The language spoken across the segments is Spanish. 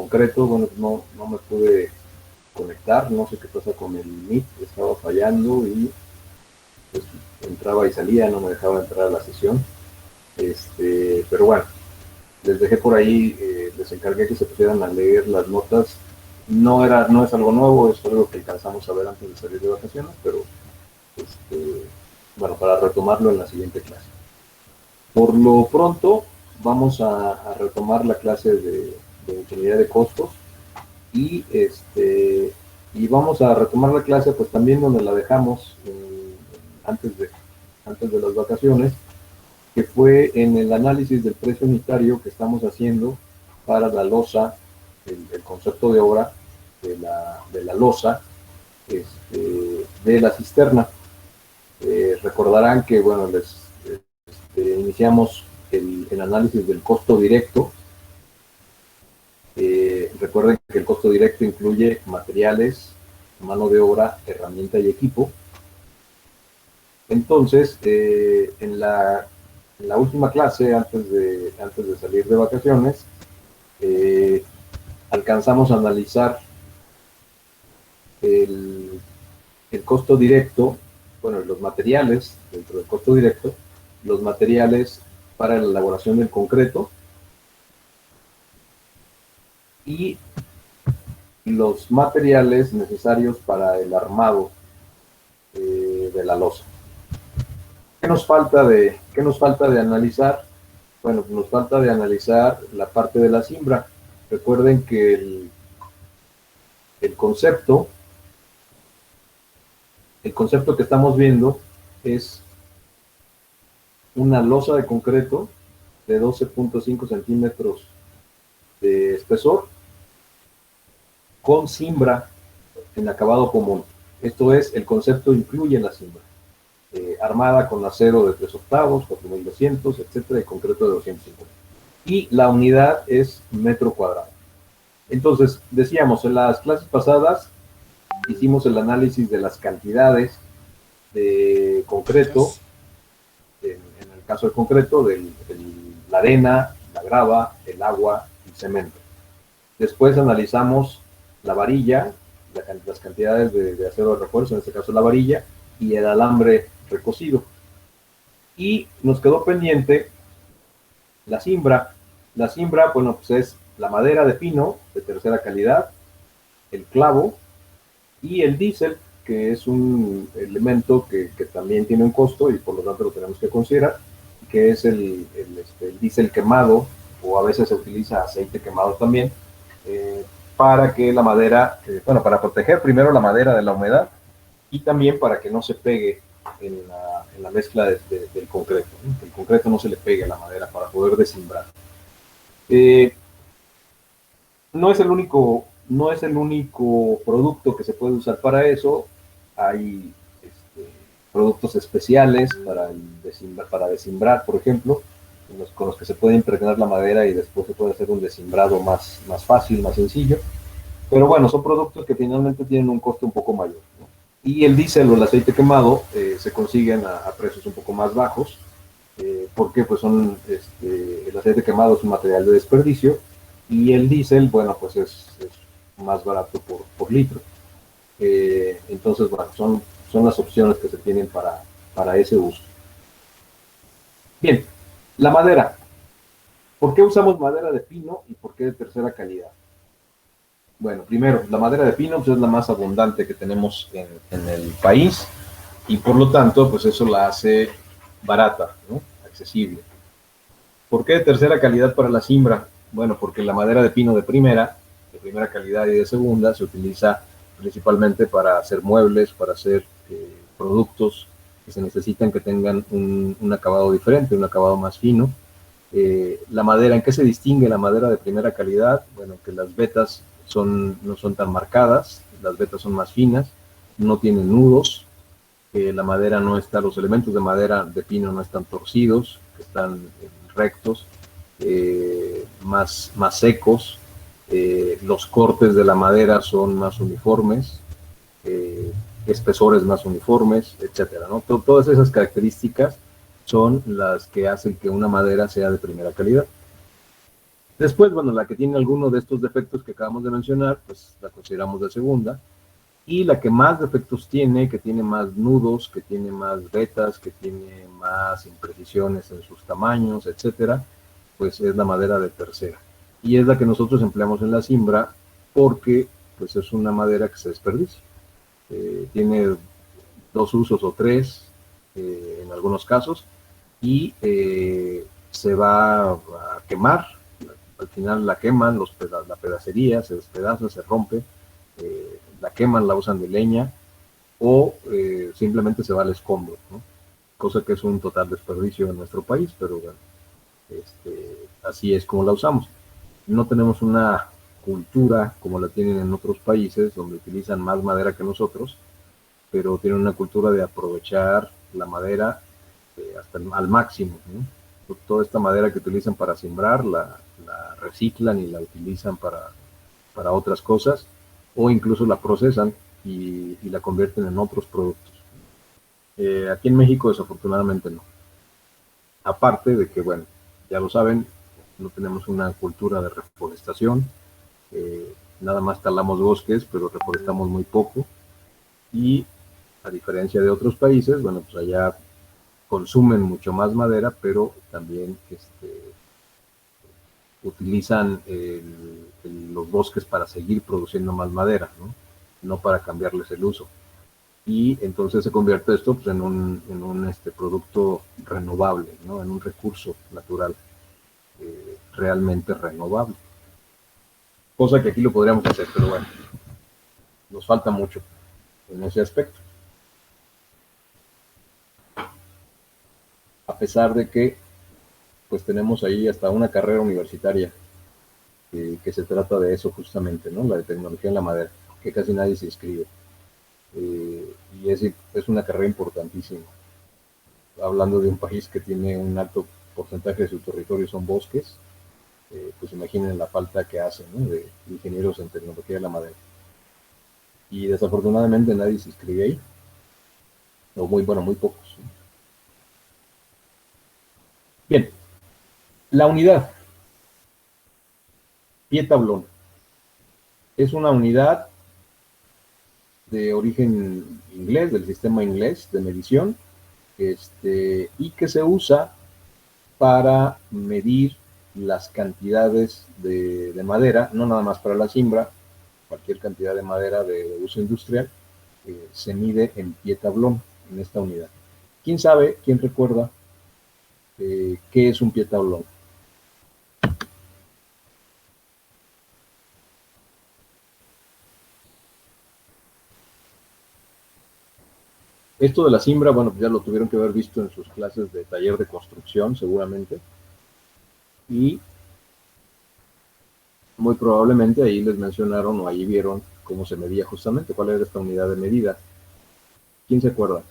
concreto, bueno, no me pude conectar, no sé qué pasa con el Meet, estaba fallando y pues, entraba y salía, no me dejaba entrar a la sesión. Pero bueno, les dejé por ahí, les encargué que se pusieran a leer las notas. No es algo nuevo, es algo que alcanzamos a ver antes de salir de vacaciones, pero bueno, para retomarlo en la siguiente clase. Por lo pronto, vamos a retomar la clase de ingeniería de costos y y vamos a retomar la clase pues también donde la dejamos antes de las vacaciones, que fue en el análisis del precio unitario que estamos haciendo para la losa, el concepto de obra de la losa de la cisterna. Recordarán que, bueno, iniciamos el análisis del costo directo. Recuerden que el costo directo incluye materiales, mano de obra, herramienta y equipo. Entonces, en la última clase, antes de salir de vacaciones, alcanzamos a analizar el, el costo directo, bueno, los materiales dentro del costo directo, los materiales para la elaboración del concreto y los materiales necesarios para el armado de la losa. ¿Qué nos falta de analizar? Bueno, nos falta de analizar la parte de la cimbra. Recuerden que el concepto que estamos viendo es una losa de concreto de 12.5 centímetros de espesor con cimbra en acabado común. Esto es, el concepto incluye la cimbra. Armada con acero de 3 octavos, 4200, etcétera, y concreto de 250. Y la unidad es metro cuadrado. Entonces, decíamos, en las clases pasadas hicimos el análisis de las cantidades de concreto, en el caso del concreto, la arena, la grava, el agua, el cemento. Después analizamos la varilla, las cantidades de acero de refuerzo, en este caso la varilla, y el alambre recocido. Y nos quedó pendiente la cimbra. La cimbra, bueno, pues es la madera de pino de tercera calidad, el clavo y el diésel, que es un elemento que también tiene un costo y por lo tanto lo tenemos que considerar, que es el diésel quemado, o a veces se utiliza aceite quemado también, para que la madera, bueno, para proteger primero la madera de la humedad y también para que no se pegue en la mezcla del concreto, ¿no? Que el concreto no se le pegue a la madera para poder descimbrar. No es el único producto que se puede usar para eso. Hay productos especiales para descimbrar, por ejemplo, con los que se puede impregnar la madera y después se puede hacer un descimbrado más fácil, más sencillo. Pero bueno, son productos que finalmente tienen un costo un poco mayor, ¿no? Y el diésel o el aceite quemado se consiguen a precios un poco más bajos, porque pues el aceite quemado es un material de desperdicio y el diésel, bueno, pues es más barato por litro. Entonces, bueno, son las opciones que se tienen para ese uso. Bien, la madera. ¿Por qué usamos madera de pino y por qué de tercera calidad? Bueno, primero, la madera de pino pues, es la más abundante que tenemos en el país y por lo tanto, pues eso la hace barata, ¿no? Accesible. ¿Por qué de tercera calidad para la cimbra? Bueno, porque la madera de pino de primera calidad y de segunda, se utiliza principalmente para hacer muebles, para hacer productos que se necesitan que tengan un acabado diferente, un acabado más fino. La madera, ¿en qué se distingue la madera de primera calidad? Bueno, que las vetas no son tan marcadas, las vetas son más finas, no tienen nudos, la madera no está, los elementos de madera de pino no están torcidos, están rectos, más secos, los cortes de la madera son más uniformes, espesores más uniformes, etcétera, ¿no? Todas esas características son las que hacen que una madera sea de primera calidad. Después, bueno, la que tiene alguno de estos defectos que acabamos de mencionar, pues la consideramos de segunda. Y la que más defectos tiene, que tiene más nudos, que tiene más vetas, que tiene más imprecisiones en sus tamaños, etcétera, pues es la madera de tercera. Y es la que nosotros empleamos en la siembra porque pues es una madera que se desperdicia. Tiene dos usos o tres en algunos casos y se va a quemar. Al final la queman, la pedacería se despedaza, se rompe, la queman, la usan de leña o simplemente se va al escombro, ¿no? Cosa que es un total desperdicio en nuestro país, pero bueno, así es como la usamos. No tenemos una cultura como la tienen en otros países donde utilizan más madera que nosotros, pero tienen una cultura de aprovechar la madera al máximo, ¿no? Toda esta madera que utilizan para sembrar la reciclan y la utilizan para otras cosas o incluso la procesan y la convierten en otros productos. Aquí en México desafortunadamente no. Aparte de que, bueno, ya lo saben, no tenemos una cultura de reforestación, nada más talamos bosques, pero reforestamos muy poco y a diferencia de otros países, bueno, pues allá consumen mucho más madera, pero también utilizan los bosques para seguir produciendo más madera, ¿no? No para cambiarles el uso. Y entonces se convierte esto pues, en un producto renovable, ¿no? En un recurso natural realmente renovable. Cosa que aquí lo podríamos hacer, pero bueno, nos falta mucho en ese aspecto. A pesar de que pues tenemos ahí hasta una carrera universitaria que se trata de eso justamente, ¿no? La de tecnología en la madera, que casi nadie se inscribe. Y es una carrera importantísima. Hablando de un país que tiene un alto porcentaje de su territorio son bosques, pues imaginen la falta que hace, ¿no? De ingenieros en tecnología de la madera. Y desafortunadamente nadie se inscribe ahí, o muy pocos, ¿no? Bien, la unidad, pie tablón, es una unidad de origen inglés, del sistema inglés de medición, y que se usa para medir las cantidades de madera, no nada más para la siembra, cualquier cantidad de madera de uso industrial, se mide en pie tablón, en esta unidad. ¿Quién sabe, quién recuerda qué es un pie tablón? Esto de la siembra, bueno, pues ya lo tuvieron que haber visto en sus clases de taller de construcción, seguramente, y muy probablemente ahí les mencionaron o ahí vieron cómo se medía justamente, cuál era esta unidad de medida. ¿Quién se acuerda?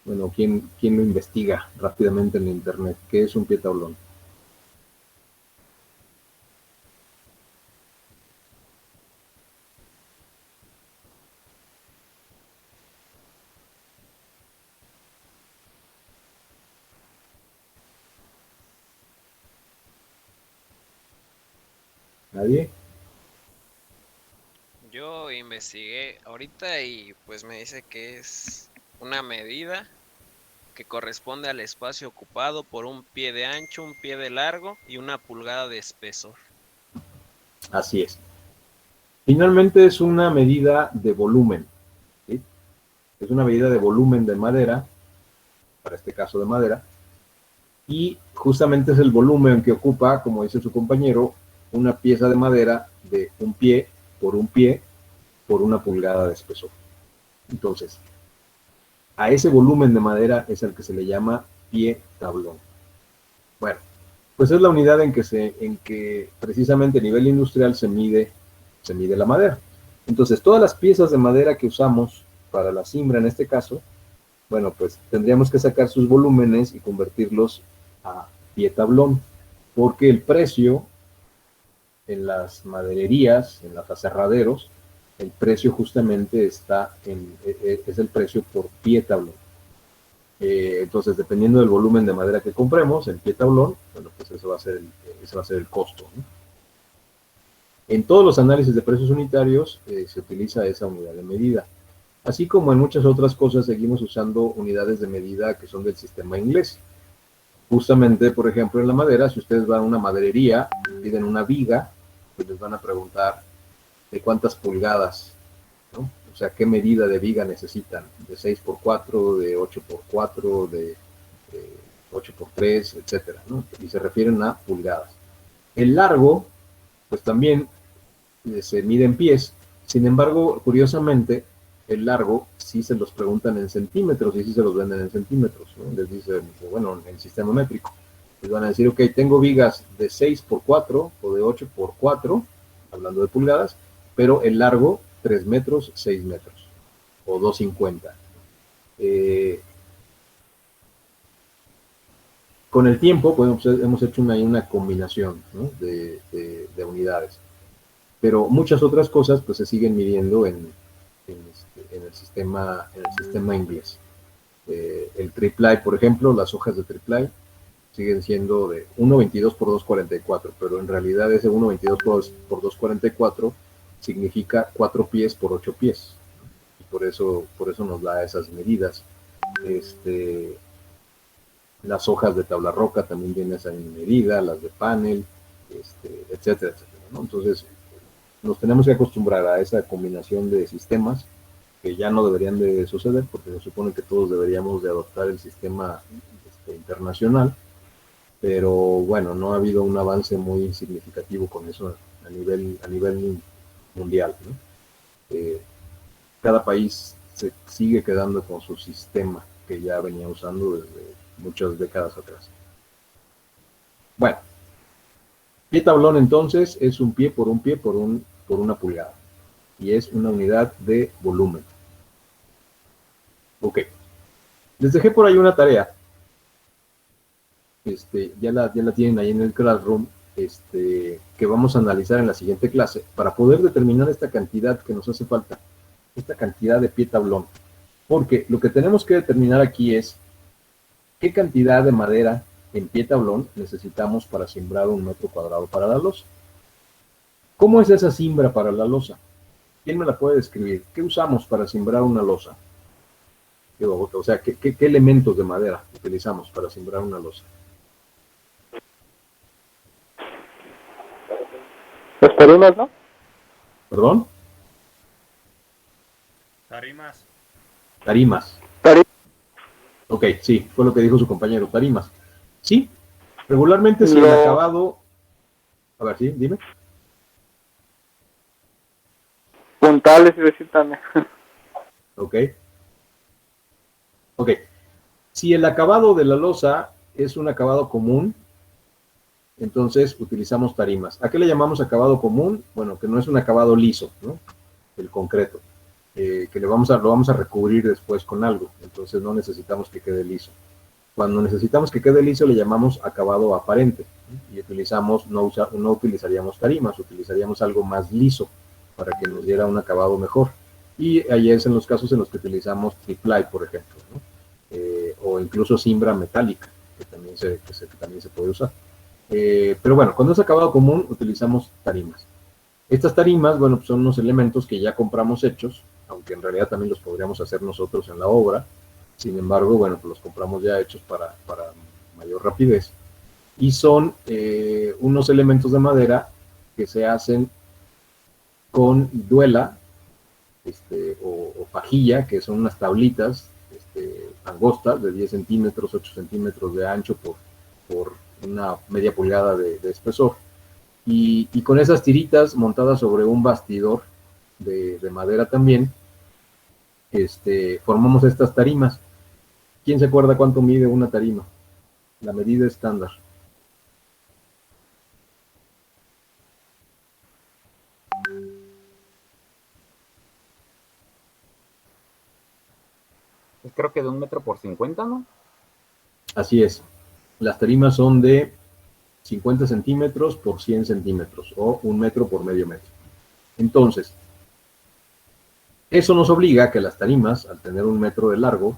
Bueno, ¿quién lo investiga rápidamente en internet? ¿Qué es un pie tablón? ¿Nadie? Yo investigué ahorita y pues me dice que es una medida que corresponde al espacio ocupado por un pie de ancho, un pie de largo y una pulgada de espesor. Así es. Finalmente es una medida de volumen, ¿sí? Es una medida de volumen de madera, para este caso de madera, y justamente es el volumen que ocupa, como dice su compañero, una pieza de madera de un pie por una pulgada de espesor. Entonces, a ese volumen de madera es el que se le llama pie tablón. Bueno, pues es la unidad en que precisamente a nivel industrial se mide la madera. Entonces, todas las piezas de madera que usamos para la siembra en este caso, bueno, pues tendríamos que sacar sus volúmenes y convertirlos a pie tablón, porque el precio en las madererías, en los aserraderos, el precio justamente es el precio por pie tablón. Entonces, dependiendo del volumen de madera que compremos, el pie tablón, bueno, pues ese va a ser el costo, ¿no? En todos los análisis de precios unitarios se utiliza esa unidad de medida. Así como en muchas otras cosas seguimos usando unidades de medida que son del sistema inglés. Justamente, por ejemplo, en la madera, si ustedes van a una maderería, piden una viga, pues les van a preguntar de cuántas pulgadas, ¿no? O sea, qué medida de viga necesitan, de 6x4, de 8x4, de 8x3, etcétera, ¿no? Y se refieren a pulgadas. El largo, pues también se mide en pies. Sin embargo, curiosamente, el largo sí se los preguntan en centímetros y sí se los venden en centímetros, ¿no? Les dicen, bueno, en el sistema métrico. Les van a decir, ok, tengo vigas de 6x4 o de 8x4, hablando de pulgadas, pero el largo 3 metros, 6 metros o 2,50. Con el tiempo, pues, hemos hecho una combinación, ¿no? de unidades. Pero muchas otras cosas pues se siguen midiendo en el sistema inglés. El triple, por ejemplo, las hojas de triple siguen siendo de 1,22 por 2,44, pero en realidad ese 1,22 por 2,44 significa 4 pies por 8 pies. Y por eso nos da esas medidas. Las hojas de tabla roca también tienen esa medida, las de panel, etcétera, etcétera, ¿no? Entonces, nos tenemos que acostumbrar a esa combinación de sistemas que ya no deberían de suceder, porque se supone que todos deberíamos de adoptar el sistema internacional, pero bueno, no ha habido un avance muy significativo con eso a nivel mundial, ¿no? Cada país se sigue quedando con su sistema que ya venía usando desde muchas décadas atrás. Bueno, pie tablón entonces es un pie por una pulgada y es una unidad de volumen. Ok, les dejé por ahí una tarea. Ya la tienen ahí en el Classroom, que vamos a analizar en la siguiente clase para poder determinar esta cantidad que nos hace falta, esta cantidad de pie tablón. Porque lo que tenemos que determinar aquí es qué cantidad de madera en pie tablón necesitamos para simbrar 1 metro cuadrado para la losa. ¿Cómo es esa simbra para la losa? ¿Quién me la puede describir? ¿Qué usamos para simbrar una losa? O sea, ¿qué elementos de madera utilizamos para simbrar una losa? Las tarimas, ¿no? ¿Perdón? Tarimas. Tarimas. Ok, sí, fue lo que dijo su compañero, tarimas. Sí, regularmente si el acabado... A ver, sí, dime. Puntales y decir también. Ok. Ok. Si el acabado de la losa es un acabado común, entonces utilizamos tarimas. ¿A qué le llamamos acabado común? Bueno, que no es un acabado liso, ¿no? El concreto. Que lo vamos a recubrir después con algo. Entonces no necesitamos que quede liso. Cuando necesitamos que quede liso le llamamos acabado aparente. Y utilizamos, no utilizaríamos tarimas, utilizaríamos algo más liso para que nos diera un acabado mejor. Y ahí es en los casos en los que utilizamos triple, por ejemplo, ¿no? O incluso cimbra metálica, que también se puede usar. Pero bueno, cuando es acabado común utilizamos tarimas. Estas tarimas, bueno, pues son unos elementos que ya compramos hechos, aunque en realidad también los podríamos hacer nosotros en la obra. Sin embargo, bueno, pues los compramos ya hechos para mayor rapidez. Y son unos elementos de madera que se hacen con duela o pajilla, que son unas tablitas angostas de 10 centímetros, 8 centímetros de ancho por una media pulgada de espesor. Y con esas tiritas montadas sobre un bastidor de madera también, formamos estas tarimas. ¿Quién se acuerda cuánto mide una tarima? La medida estándar. Pues creo que de 1 metro por 50, ¿no? Así es. Las tarimas son de 50 centímetros por 100 centímetros o 1 metro por medio metro. Entonces, eso nos obliga a que las tarimas, al tener 1 metro de largo,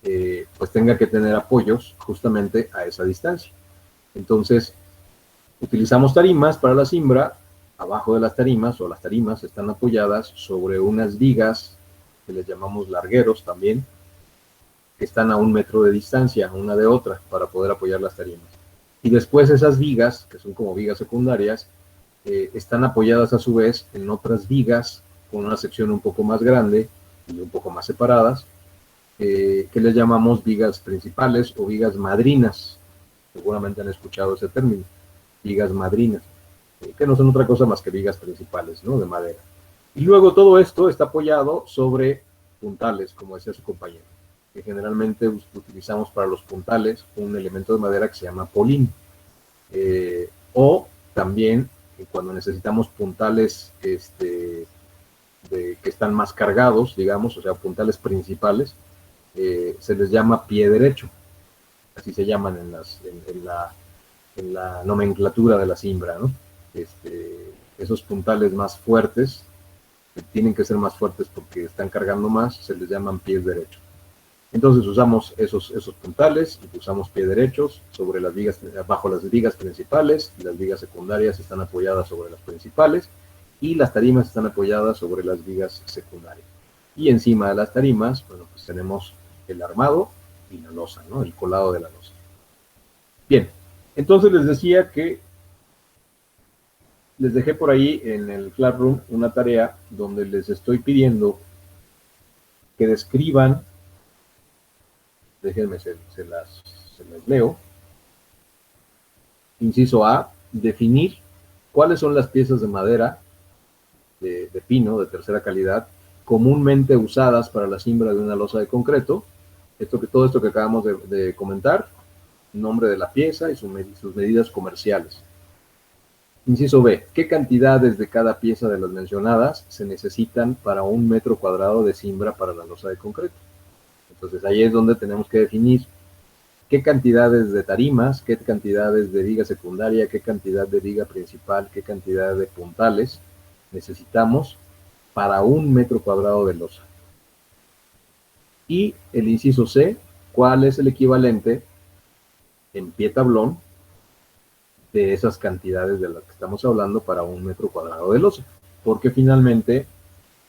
pues tenga que tener apoyos justamente a esa distancia. Entonces, utilizamos tarimas para la cimbra. Abajo de las tarimas, o las tarimas, están apoyadas sobre unas vigas, que les llamamos largueros también, que están a 1 metro de distancia una de otra para poder apoyar las tarimas. Y después esas vigas, que son como vigas secundarias, están apoyadas a su vez en otras vigas con una sección un poco más grande y un poco más separadas, que les llamamos vigas principales o vigas madrinas. Seguramente han escuchado ese término, vigas madrinas, que no son otra cosa más que vigas principales, ¿no?, de madera. Y luego todo esto está apoyado sobre puntales, como decía su compañero, que generalmente utilizamos para los puntales un elemento de madera que se llama polín. O también cuando necesitamos puntales que están más cargados, digamos, o sea, puntales principales, se les llama pie derecho. Así se llaman en la nomenclatura de la cimbra, ¿no? Esos puntales más fuertes, que tienen que ser más fuertes porque están cargando más, se les llaman pies derechos. Entonces usamos esos puntales y usamos pies derechos sobre las vigas, bajo las vigas principales, y las vigas secundarias están apoyadas sobre las principales, y las tarimas están apoyadas sobre las vigas secundarias. Y encima de las tarimas, bueno, pues tenemos el armado y la losa, ¿no?, el colado de la losa. Bien, entonces les decía que les dejé por ahí en el Classroom una tarea donde les estoy pidiendo que describan, déjenme se las leo. Inciso A, definir cuáles son las piezas de madera de pino de tercera calidad comúnmente usadas para la cimbra de una losa de concreto. Todo esto que acabamos de comentar, nombre de la pieza y sus medidas comerciales. Inciso B, ¿qué cantidades de cada pieza de las mencionadas se necesitan para 1 metro cuadrado de cimbra para la losa de concreto? Entonces ahí es donde tenemos que definir qué cantidades de tarimas, qué cantidades de viga secundaria, qué cantidad de viga principal, qué cantidad de puntales necesitamos para 1 metro cuadrado de losa. Y el inciso C, ¿cuál es el equivalente en pie tablón de esas cantidades de las que estamos hablando para 1 metro cuadrado de losa? Porque finalmente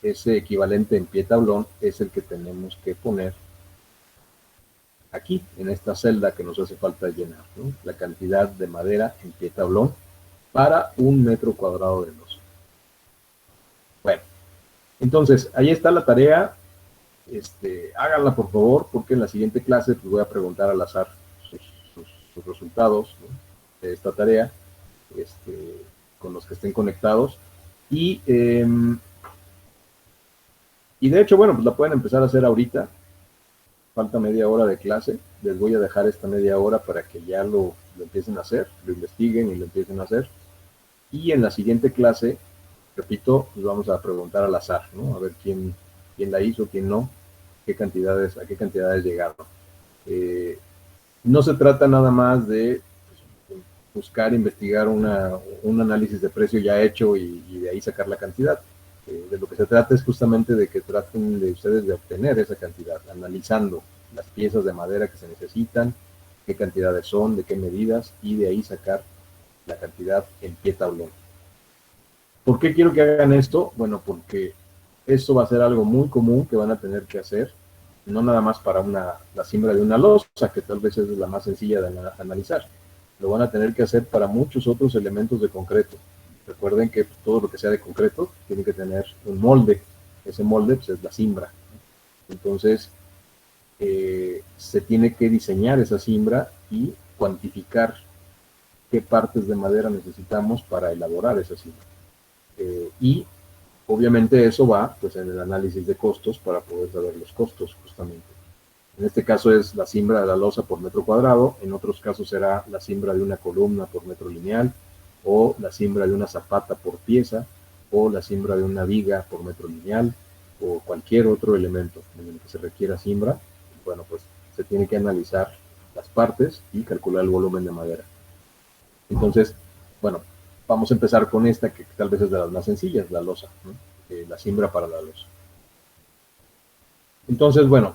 ese equivalente en pie tablón es el que tenemos que poner aquí, en esta celda que nos hace falta llenar, ¿no? La cantidad de madera en pie tablón para 1 metro cuadrado de losa. Bueno, entonces, ahí está la tarea. Háganla por favor, porque en la siguiente clase pues, voy a preguntar al azar sus resultados, ¿no?, de esta tarea, con los que estén conectados. Y de hecho, bueno, pues la pueden empezar a hacer ahorita. Falta media hora de clase. Les voy a dejar esta media hora para que ya lo empiecen a hacer, lo investiguen y lo empiecen a hacer. Y en la siguiente clase, repito, pues vamos a preguntar al azar, ¿no? A ver quién la hizo, quién no, a qué cantidades llegaron. No se trata nada más de buscar, investigar un análisis de precio ya hecho y de ahí sacar la cantidad. De lo que se trata es justamente de que traten de ustedes de obtener esa cantidad, analizando las piezas de madera que se necesitan, qué cantidades son, de qué medidas, y de ahí sacar la cantidad en pie tablón. ¿Por qué quiero que hagan esto? Bueno, porque esto va a ser algo muy común que van a tener que hacer, no nada más para la cimbra de una losa, que tal vez es la más sencilla de analizar. Lo van a tener que hacer para muchos otros elementos de concreto. Recuerden que todo lo que sea de concreto tiene que tener un molde. Ese molde pues, es la cimbra. Entonces, se tiene que diseñar esa cimbra y cuantificar qué partes de madera necesitamos para elaborar esa cimbra. Y obviamente eso va pues, en el análisis de costos para poder saber los costos justamente. En este caso es la cimbra de la losa por metro cuadrado, en otros casos será la cimbra de una columna por metro lineal, o la cimbra de una zapata por pieza, o la cimbra de una viga por metro lineal, o cualquier otro elemento en el que se requiera cimbra. Bueno, pues se tiene que analizar las partes y calcular el volumen de madera. Entonces, bueno, vamos a empezar con esta que tal vez es de las más sencillas, la losa, ¿no? La cimbra para la losa. Entonces, bueno,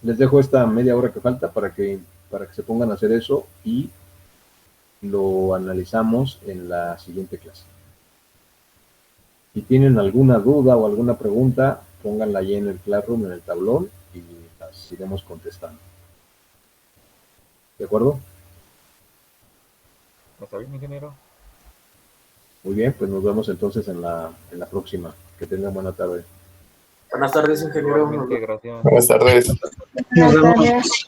Les dejo esta media hora que falta para que se pongan a hacer eso y lo analizamos en la siguiente clase. Si tienen alguna duda o alguna pregunta, pónganla ahí en el Classroom, en el tablón, y las iremos contestando. ¿De acuerdo? ¿Está bien, ingeniero? Muy bien, pues nos vemos entonces en la próxima. Que tengan buena tarde. Buenas tardes, ingeniero. Igualmente, gracias. Buenas tardes. Buenas tardes.